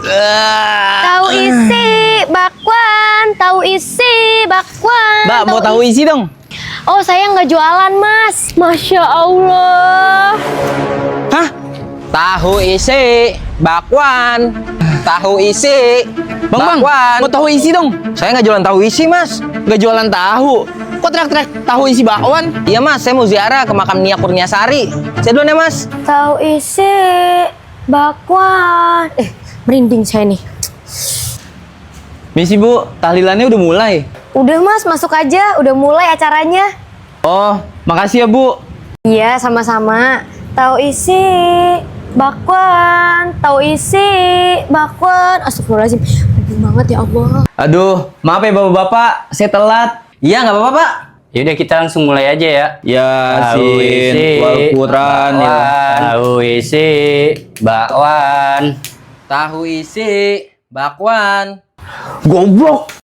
Tahu isi bakwan, tahu isi bakwan. Mbak, mau tahu isi dong? Oh, saya nggak jualan, Mas. Masya Allah. Hah? Tahu isi bakwan. Tahu isi Bang, bakwan. mau tahu isi dong? Saya nggak jualan tahu isi, Mas. Nggak jualan tahu. Kok teriak-teriak tahu isi bakwan? Iya, Mas. Saya mau ziarah ke makam Nia Kurniasari. Saya duluan ya, Mas. Tahu isi bakwan. Merinding saya nih. Misi Bu, tahlilannya udah mulai. Udah, Mas, masuk aja. Udah mulai acaranya. Oh, makasih ya Bu. Iya, sama-sama. Tahu isi bakwan, tahu isi bakwan. Astagfirullahaladzim, merinding banget ya Allah. Aduh, maaf ya Bapak-bapak, saya telat. Iya, nggak apa-apa, Pak. Yaudah kita langsung mulai aja ya. Yasin, wal Quran, ya. Tahu isi bakwan. Tahu isi bakwan. Goblok.